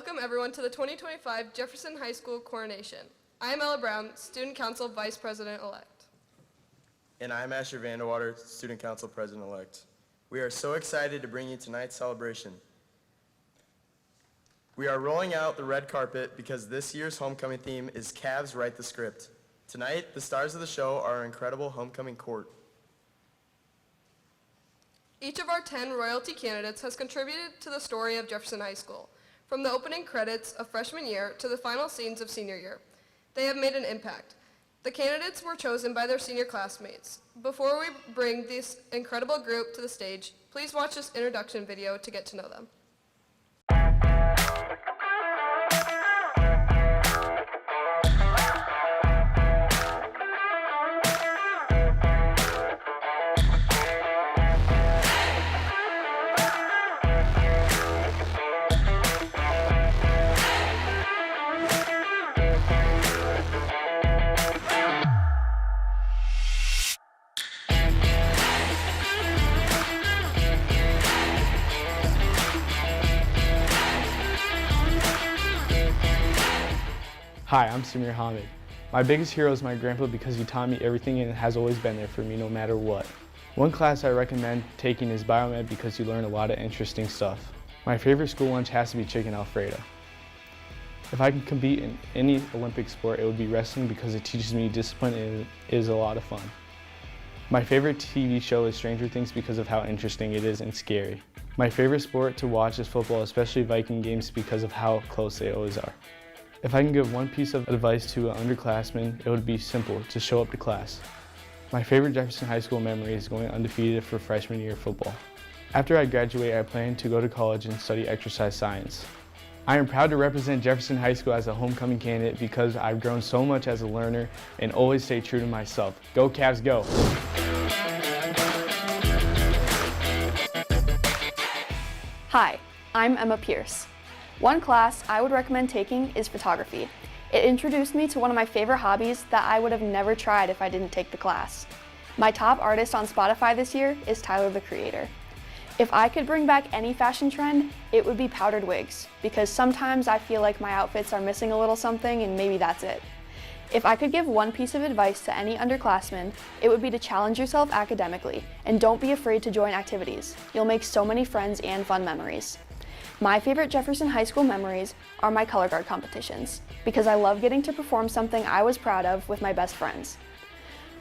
Welcome everyone to the 2025 Jefferson High School Coronation. I am Ella Brown, Student Council Vice President-elect. And I'm Asher Vanderwater, Student Council President-elect. We are so excited to bring you tonight's celebration. We are rolling out the red carpet because this year's homecoming theme is Cavs Write the Script. Tonight, the stars of the show are our incredible homecoming court. Each of our 10 royalty candidates has contributed to the story of Jefferson High School, from the opening credits of freshman year to the final scenes of senior year. They have made an impact. The candidates were chosen by their senior classmates. Before we bring this incredible group to the stage, please watch this introduction video to get to know them. Hi, I'm Samir Hamid. My biggest hero is my grandpa because he taught me everything and has always been there for me no matter what. One class I recommend taking is Biomed because you learn a lot of interesting stuff. My favorite school lunch has to be chicken Alfredo. If I can compete in any Olympic sport, it would be wrestling because it teaches me discipline and it is a lot of fun. My favorite TV show is Stranger Things because of how interesting it is and scary. My favorite sport to watch is football, especially Viking games because of how close they always are. If I can give one piece of advice to an underclassman, it would be simple, to show up to class. My favorite Jefferson High School memory is going undefeated for freshman year football. After I graduate, I plan to go to college and study exercise science. I am proud to represent Jefferson High School as a homecoming candidate because I've grown so much as a learner and always stay true to myself. Go Cavs, go! Hi, I'm Emma Pierce. One class I would recommend taking is photography. It introduced me to one of my favorite hobbies that I would have never tried if I didn't take the class. My top artist on Spotify this year is Tyler, the Creator. If I could bring back any fashion trend, it would be powdered wigs, because sometimes I feel like my outfits are missing a little something and maybe that's it. If I could give one piece of advice to any underclassmen, it would be to challenge yourself academically and don't be afraid to join activities. You'll make so many friends and fun memories. My favorite Jefferson High School memories are my color guard competitions, because I love getting to perform something I was proud of with my best friends.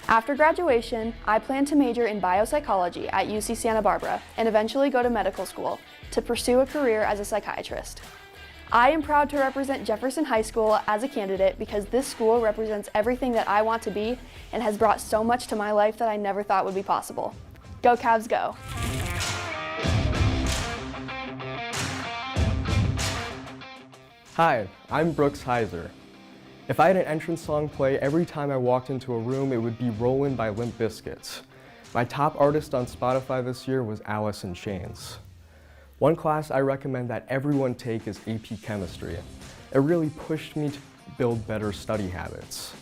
After graduation, I plan to major in biopsychology at UC Santa Barbara and eventually go to medical school to pursue a career as a psychiatrist. I am proud to represent Jefferson High School as a candidate because this school represents everything that I want to be and has brought so much to my life that I never thought would be possible. Go Cavs, go! Hi, I'm Brooks Heiser. If I had an entrance song play every time I walked into a room, it would be Rollin' by Limp Bizkit. My top artist on Spotify this year was Alice in Chains. One class I recommend that everyone take is AP Chemistry. It really pushed me to build better study habits.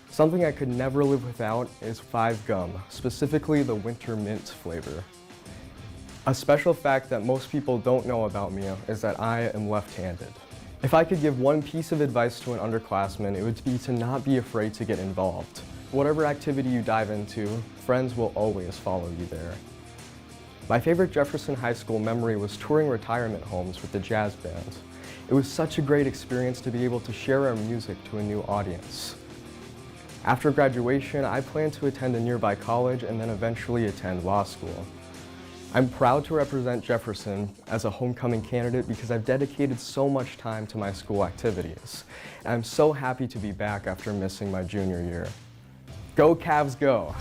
Something I could never live without is 5 gum, specifically the winter mint flavor. A special fact that most people don't know about me is that I am left-handed. If I could give one piece of advice to an underclassman, it would be to not be afraid to get involved. Whatever activity you dive into, friends will always follow you there. My favorite Jefferson High School memory was touring retirement homes with the jazz band. It was such a great experience to be able to share our music to a new audience. After graduation, I plan to attend a nearby college and then eventually attend law school. I'm proud to represent Jefferson as a homecoming candidate because I've dedicated so much time to my school activities. And I'm so happy to be back after missing my junior year. Go Cavs, go!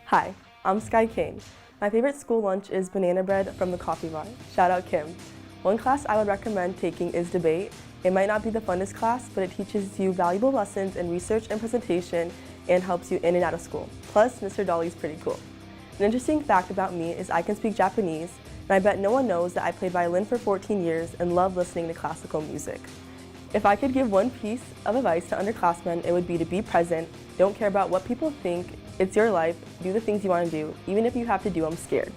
Hi, I'm Sky King. My favorite school lunch is banana bread from the coffee bar. Shout out Kim. One class I would recommend taking is debate. It might not be the funnest class, but it teaches you valuable lessons in research and presentation and helps you in and out of school. Plus, Mr. Dolly's pretty cool. An interesting fact about me is I can speak Japanese, and I bet no one knows that I played violin for 14 years and love listening to classical music. If I could give one piece of advice to underclassmen, it would be to be present, don't care about what people think, it's your life, do the things you want to do, even if you have to do them scared.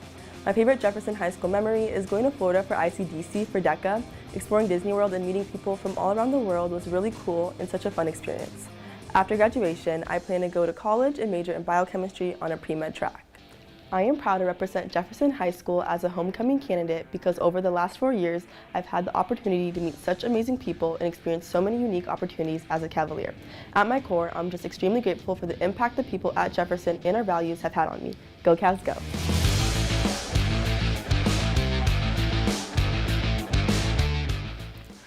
My favorite Jefferson High School memory is going to Florida for ICDC for DECA. Exploring Disney World and meeting people from all around the world was really cool and such a fun experience. After graduation, I plan to go to college and major in biochemistry on a pre-med track. I am proud to represent Jefferson High School as a homecoming candidate because over the last 4 years, I've had the opportunity to meet such amazing people and experience so many unique opportunities as a Cavalier. At my core, I'm just extremely grateful for the impact the people at Jefferson and our values have had on me. Go Cavs, go!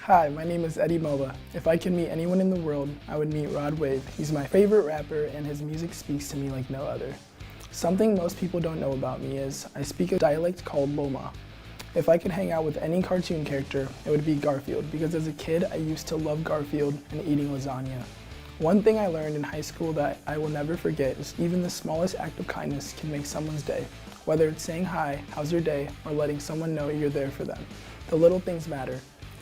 Hi, my name is Eddie Mola. If I could meet anyone in the world, I would meet Rod Wave. He's my favorite rapper and his music speaks to me like no other. Something most people don't know about me is I speak a dialect called Loma. If I could hang out with any cartoon character, it would be Garfield because as a kid I used to love Garfield and eating lasagna. One thing I learned in high school that I will never forget is even the smallest act of kindness can make someone's day. Whether it's saying hi, how's your day, or letting someone know you're there for them. The little things matter.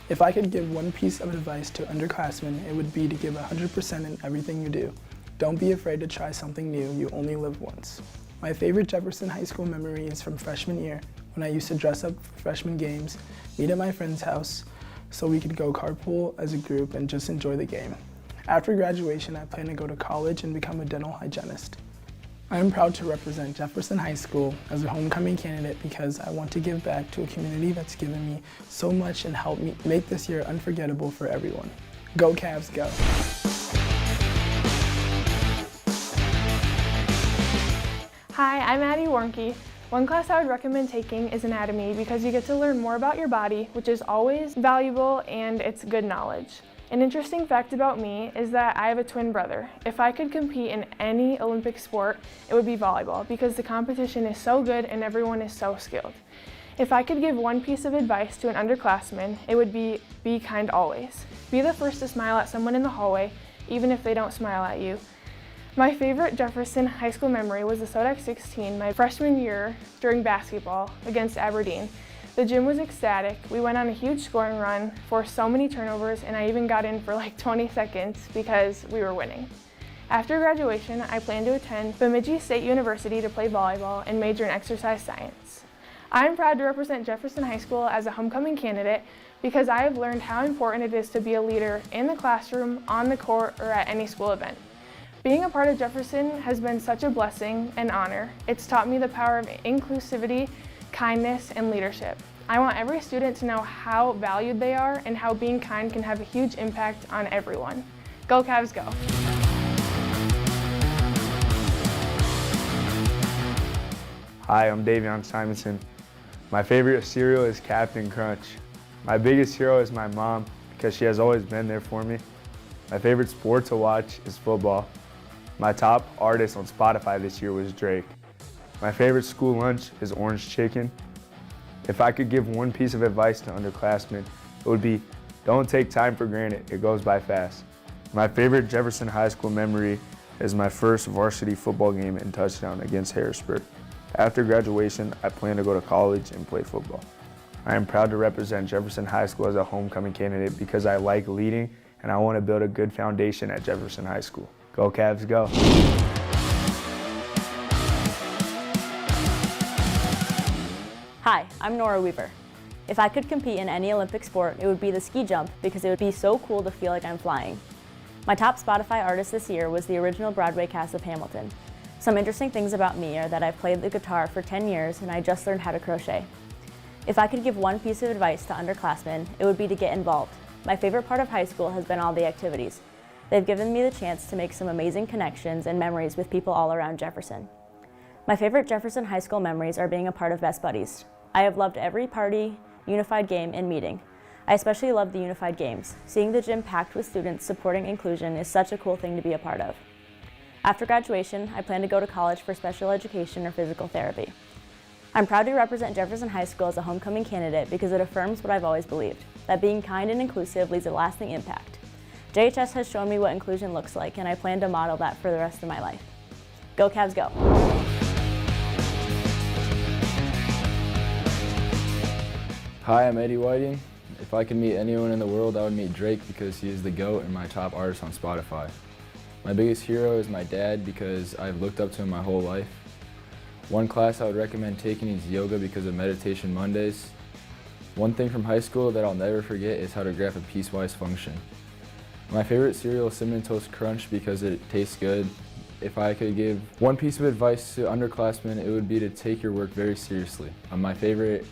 If I could give one piece of advice to underclassmen, it would be to give 100% in everything you do. Don't be afraid to try something new, you only live once. My favorite Jefferson High School memory is from freshman year when I used to dress up for freshman games, meet at my friend's house so we could go carpool as a group and just enjoy the game. After graduation, I plan to go to college and become a dental hygienist. I am proud to represent Jefferson High School as a homecoming candidate because I want to give back to a community that's given me so much and helped me make this year unforgettable for everyone. Go Cavs, go! Hi, I'm Addie Warnke. One class I would recommend taking is anatomy because you get to learn more about your body, which is always valuable and it's good knowledge. An interesting fact about me is that I have a twin brother. If I could compete in any Olympic sport, it would be volleyball because the competition is so good and everyone is so skilled. If I could give one piece of advice to an underclassman, it would be kind always. Be the first to smile at someone in the hallway, even if they don't smile at you. My favorite Jefferson High School memory was the Sodak 16 my freshman year during basketball against Aberdeen. The gym was ecstatic. We went on a huge scoring run, forced so many turnovers, and I even got in for like 20 seconds because we were winning. After graduation, I plan to attend Bemidji State University to play volleyball and major in exercise science. I am proud to represent Jefferson High School as a homecoming candidate because I have learned how important it is to be a leader in the classroom, on the court, or at any school event. Being a part of Jefferson has been such a blessing and honor. It's taught me the power of inclusivity, kindness, and leadership. I want every student to know how valued they are and how being kind can have a huge impact on everyone. Go Cavs, go! Hi, I'm Davion Simonson. My favorite cereal is Captain Crunch. My biggest hero is my mom because she has always been there for me. My favorite sport to watch is football. My top artist on Spotify this year was Drake. My favorite school lunch is orange chicken. If I could give one piece of advice to underclassmen, it would be don't take time for granted, it goes by fast. My favorite Jefferson High School memory is my first varsity football game and touchdown against Harrisburg. After graduation, I plan to go to college and play football. I am proud to represent Jefferson High School as a homecoming candidate because I like leading and I want to build a good foundation at Jefferson High School. Go Cavs, go! Hi, I'm Nora Weaver. If I could compete in any Olympic sport, it would be the ski jump because it would be so cool to feel like I'm flying. My top Spotify artist this year was the original Broadway cast of Hamilton. Some interesting things about me are that I've played the guitar for 10 years and I just learned how to crochet. If I could give one piece of advice to underclassmen, it would be to get involved. My favorite part of high school has been all the activities. They've given me the chance to make some amazing connections and memories with people all around Jefferson. My favorite Jefferson High School memories are being a part of Best Buddies. I have loved every party, unified game, and meeting. I especially love the unified games. Seeing the gym packed with students supporting inclusion is such a cool thing to be a part of. After graduation, I plan to go to college for special education or physical therapy. I'm proud to represent Jefferson High School as a homecoming candidate because it affirms what I've always believed, that being kind and inclusive leaves a lasting impact. JHS has shown me what inclusion looks like, and I plan to model that for the rest of my life. Go Cavs, go! Hi, I'm Eddie Whiting. If I could meet anyone in the world, I would meet Drake because he is the GOAT and my top artist on Spotify. My biggest hero is my dad because I've looked up to him my whole life. One class I would recommend taking is yoga because of Meditation Mondays. One thing from high school that I'll never forget is how to graph a piecewise function. My favorite cereal is Cinnamon Toast Crunch because it tastes good. If I could give one piece of advice to underclassmen, it would be to take your work very seriously. My favorite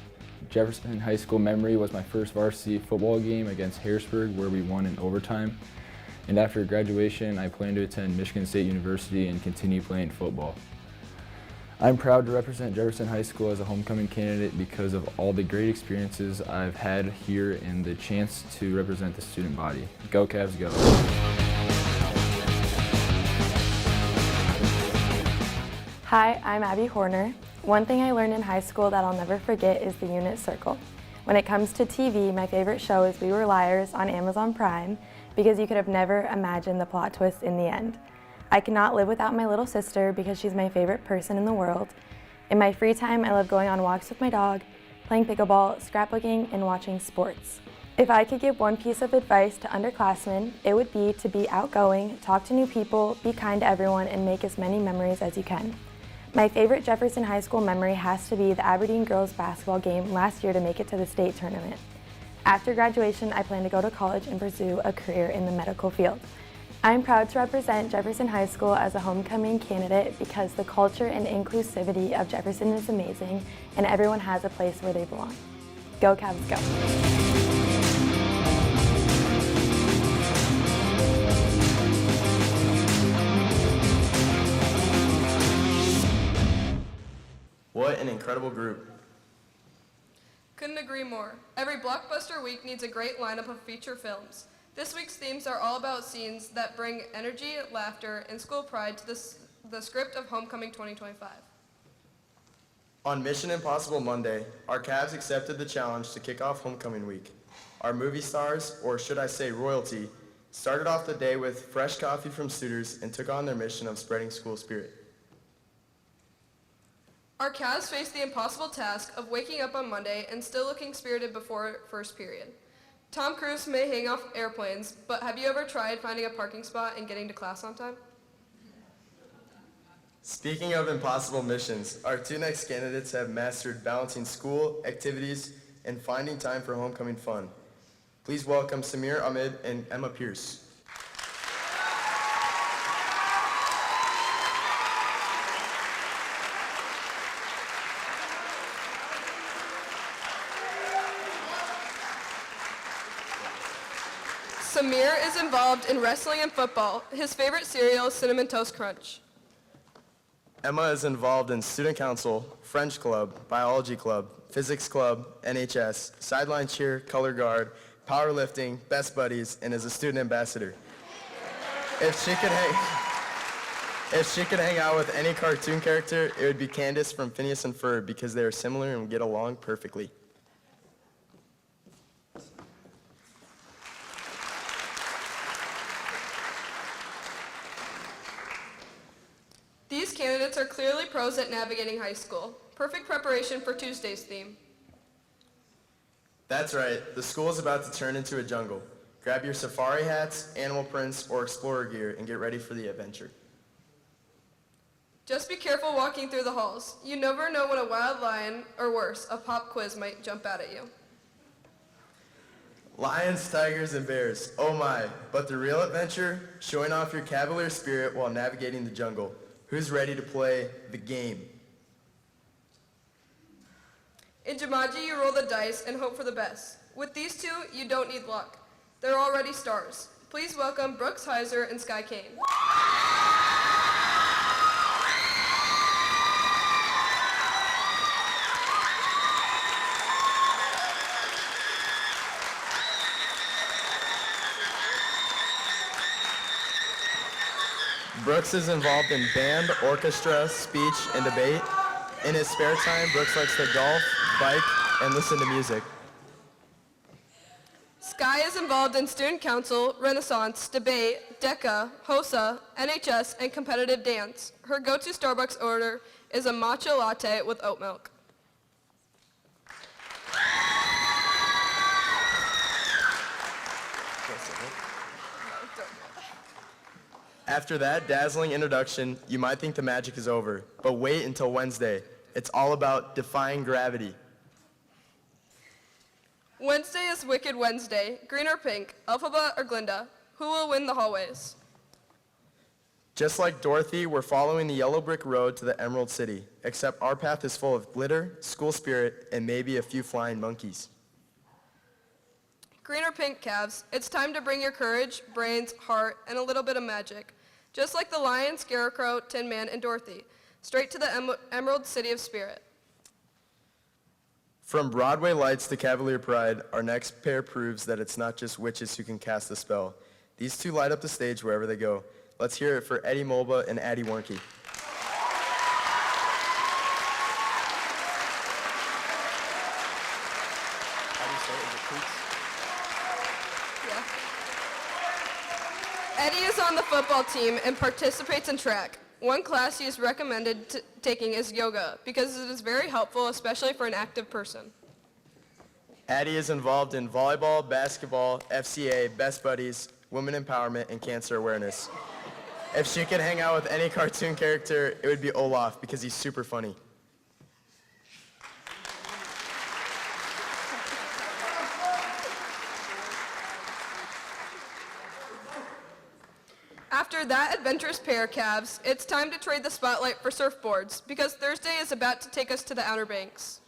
Jefferson High School memory was my first varsity football game against Harrisburg, where we won in overtime. And after graduation, I plan to attend Michigan State University and continue playing football. I'm proud to represent Jefferson High School as a homecoming candidate because of all the great experiences I've had here and the chance to represent the student body. Go Cavs, go! Hi, I'm Abby Horner. One thing I learned in high school that I'll never forget is the unit circle. When it comes to TV, my favorite show is We Were Liars on Amazon Prime because you could have never imagined the plot twist in the end. I cannot live without my little sister because she's my favorite person in the world. In my free time, I love going on walks with my dog, playing pickleball, scrapbooking, and watching sports. If I could give one piece of advice to underclassmen, it would be to be outgoing, talk to new people, be kind to everyone, and make as many memories as you can. My favorite Jefferson High School memory has to be the Aberdeen girls basketball game last year to make it to the state tournament. After graduation, I plan to go to college and pursue a career in the medical field. I am proud to represent Jefferson High School as a homecoming candidate because the culture and inclusivity of Jefferson is amazing and everyone has a place where they belong. Go Cavs, go! What an incredible group. Couldn't agree more. Every blockbuster week needs a great lineup of feature films. This week's themes are all about scenes that bring energy, laughter, and school pride to the script of Homecoming 2025. On Mission Impossible Monday, our Cavs accepted the challenge to kick off Homecoming Week. Our movie stars, or should I say royalty, started off the day with fresh coffee from suitors and took on their mission of spreading school spirit. Our Cavs faced the impossible task of waking up on Monday and still looking spirited before first period. Tom Cruise may hang off airplanes, but have you ever tried finding a parking spot and getting to class on time? Speaking of impossible missions, our two next candidates have mastered balancing school, activities, and finding time for homecoming fun. Please welcome Samir Ahmed and Emma Pierce. Samir is involved in wrestling and football. His favorite cereal is Cinnamon Toast Crunch. Emma is involved in student council, French club, biology club, physics club, NHS, sideline cheer, color guard, powerlifting, best buddies, and is a student ambassador. If she could hang out with any cartoon character, it would be Candace from Phineas and Ferb because they are similar and get along perfectly. These candidates are clearly pros at navigating high school. Perfect preparation for Tuesday's theme. That's right, the school is about to turn into a jungle. Grab your safari hats, animal prints, or explorer gear and get ready for the adventure. Just be careful walking through the halls. You never know when a wild lion, or worse, a pop quiz might jump out at you. Lions, tigers, and bears, oh my, but the real adventure, showing off your cavalier spirit while navigating the jungle. Who's ready to play the game? In Jumanji, you roll the dice and hope for the best. With these two, you don't need luck. They're already stars. Please welcome Brooks Heiser and Sky Kane. Brooks is involved in band, orchestra, speech, and debate. In his spare time, Brooks likes to golf, bike, and listen to music. Sky is involved in student council, Renaissance, debate, DECA, HOSA, NHS, and competitive dance. Her go-to Starbucks order is a matcha latte with oat milk. After that dazzling introduction, you might think the magic is over, but wait until Wednesday. It's all about defying gravity. Wednesday is Wicked Wednesday. Green or pink, Elphaba or Glinda? Who will win the hallways? Just like Dorothy, we're following the yellow brick road to the Emerald City, except our path is full of glitter, school spirit, and maybe a few flying monkeys. Green or pink, Cavs? It's time to bring your courage, brains, heart, and a little bit of magic. Just like the Lion, Scarecrow, Tin Man, and Dorothy. Straight to the Emerald City of Spirit. From Broadway Lights to Cavalier Pride, our next pair proves that it's not just witches who can cast a spell. These two light up the stage wherever they go. Let's hear it for Eddie Mulba and Addie Warnke. Yeah. Eddie is on the football team and participates in track. One class he is recommended taking is yoga because it is very helpful, especially for an active person. Addie is involved in volleyball, basketball, FCA, Best Buddies, women empowerment, and cancer awareness. If she could hang out with any cartoon character, it would be Olaf because he's super funny. After that adventurous pair, Cavs, it's time to trade the spotlight for surfboards because Thursday is about to take us to the Outer Banks.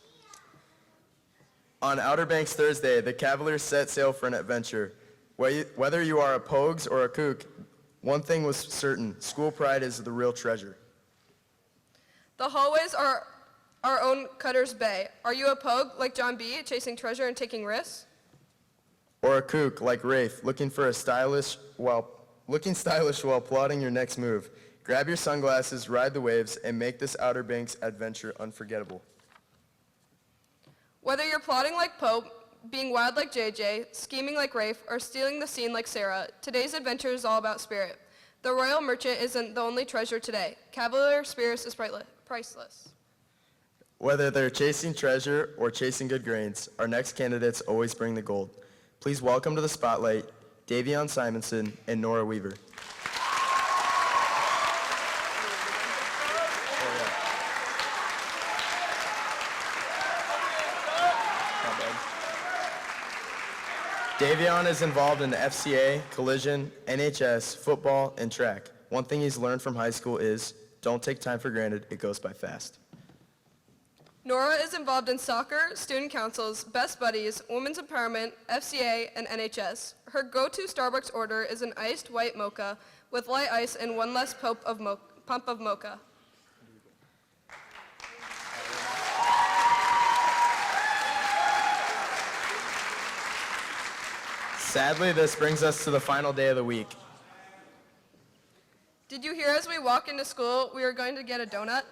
On Outer Banks Thursday, the Cavaliers set sail for an adventure. Whether you are a Pogues or a Kook, one thing was certain, school pride is the real treasure. The hallways are our own Cutter's Bay. Are you a Pogue like John B., chasing treasure and taking risks? Or a Kook like Rafe, looking stylish while plotting your next move. Grab your sunglasses, ride the waves, and make this Outer Banks adventure unforgettable. Whether you're plotting like Pope, being wild like JJ, scheming like Rafe, or stealing the scene like Sarah, today's adventure is all about spirit. The Royal Merchant isn't the only treasure today. Cavalier Spirit is priceless. Whether they're chasing treasure or chasing good grains, our next candidates always bring the gold. Please welcome to the spotlight, Davion Simonson and Nora Weaver. Davion is involved in the FCA, collision, NHS, football, and track. One thing he's learned from high school is, don't take time for granted, it goes by fast. Nora is involved in soccer, student councils, Best Buddies, Women's Empowerment, FCA, and NHS. Her go-to Starbucks order is an iced white mocha with light ice and one less pump of mocha. Sadly, this brings us to the final day of the week. Did you hear as we walk into school we are going to get a donut?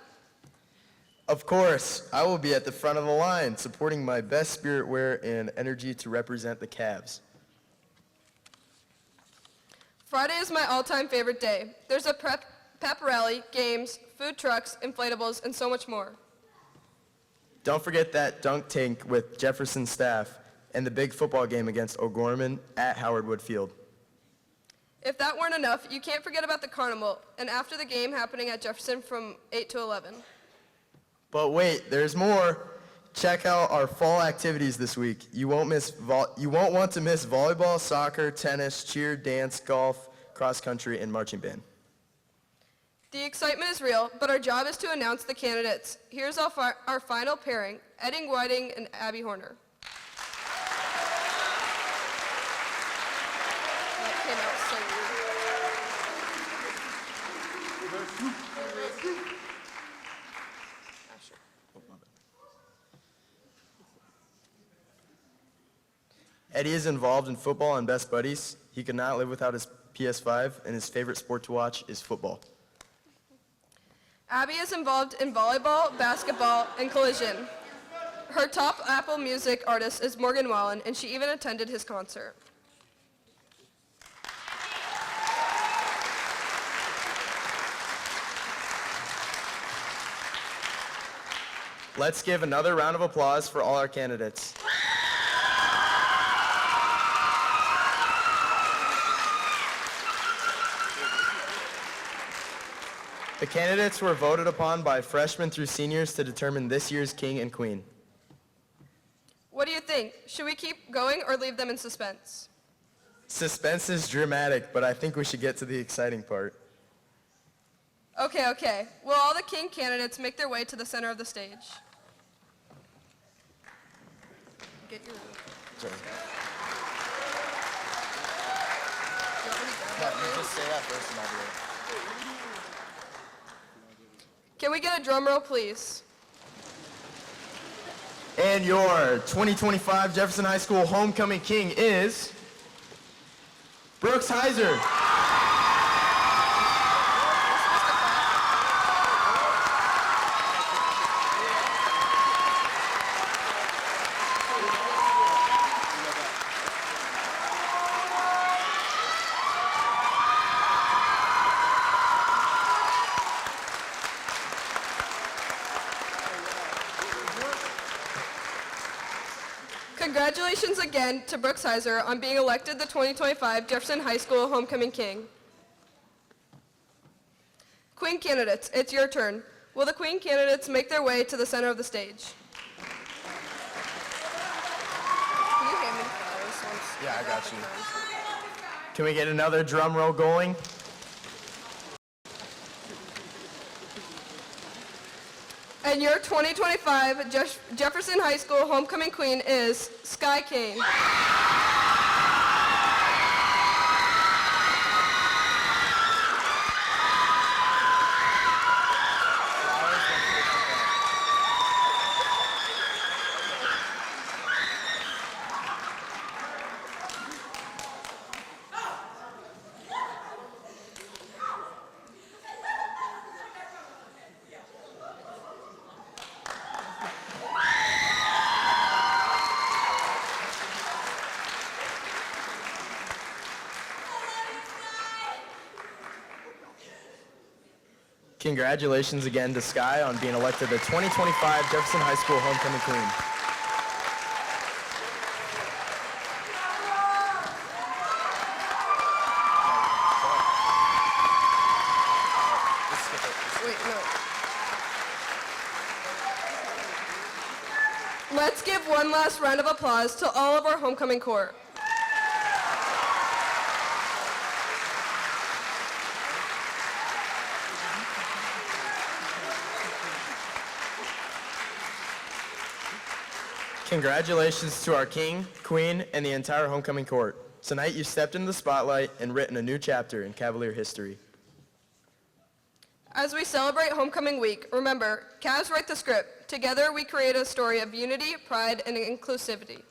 Of course, I will be at the front of the line, supporting my best spirit wear and energy to represent the Cavs. Friday is my all-time favorite day. There's a pep rally, games, food trucks, inflatables, and so much more. Don't forget that dunk tank with Jefferson staff and the big football game against O'Gorman at Howard Wood Field. If that weren't enough, you can't forget about the carnival, and after the game happening at Jefferson from 8 to 11. But wait, there's more. Check out our fall activities this week. You won't want to miss volleyball, soccer, tennis, cheer, dance, golf, cross country, and marching band. The excitement is real, but our job is to announce the candidates. Here's our final pairing, Eddie Whiting and Abby Horner. That came out so weird. Eddie is involved in football and Best Buddies. He could not live without his PS5, and his favorite sport to watch is football. Abby is involved in volleyball, basketball, and collision. Her top Apple Music artist is Morgan Wallen, and she even attended his concert. Let's give another round of applause for all our candidates. The candidates were voted upon by freshmen through seniors to determine this year's king and queen. What do you think? Should we keep going or leave them in suspense? Suspense is dramatic, but I think we should get to the exciting part. Okay. Will all the king candidates make their way to the center of the stage? Get your... Sorry. You want me to grab that for You you? just say that first and I'll do it. Can we get a drum roll, please? And your 2025 Jefferson High School homecoming king is Brooks Heiser. Congratulations again to Brooks Heiser on being elected the 2025 Jefferson High School Homecoming King. Queen candidates, it's your turn. Will the Queen candidates make their way to the center of the stage? Can you hand me the flowers once? Yeah, I got you. Can we get another drum roll going? And your 2025 Jefferson High School Homecoming Queen is Sky King. Congratulations again to Sky on being elected the 2025 Jefferson High School homecoming queen. Wait, no. Let's give one last round of applause to all of our homecoming corps. Congratulations to our king, queen, and the entire homecoming court. Tonight you stepped into the spotlight and written a new chapter in Cavalier history. As we celebrate Homecoming Week, remember, Cavs write the script. Together we create a story of unity, pride, and inclusivity.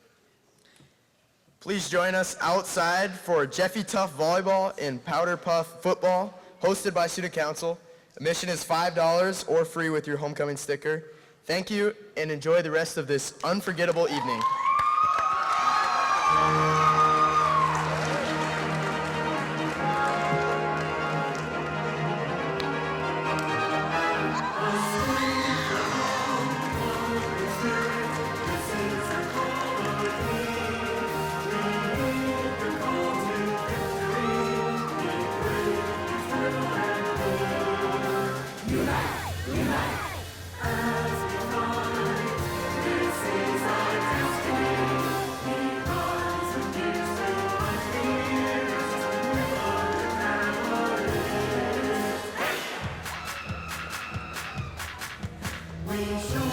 Please join us outside for Jeffy Tough Volleyball and Powder Puff Football, hosted by Student Council. Admission is $5 or free with your homecoming sticker. Thank you, and enjoy the rest of this unforgettable evening. We shall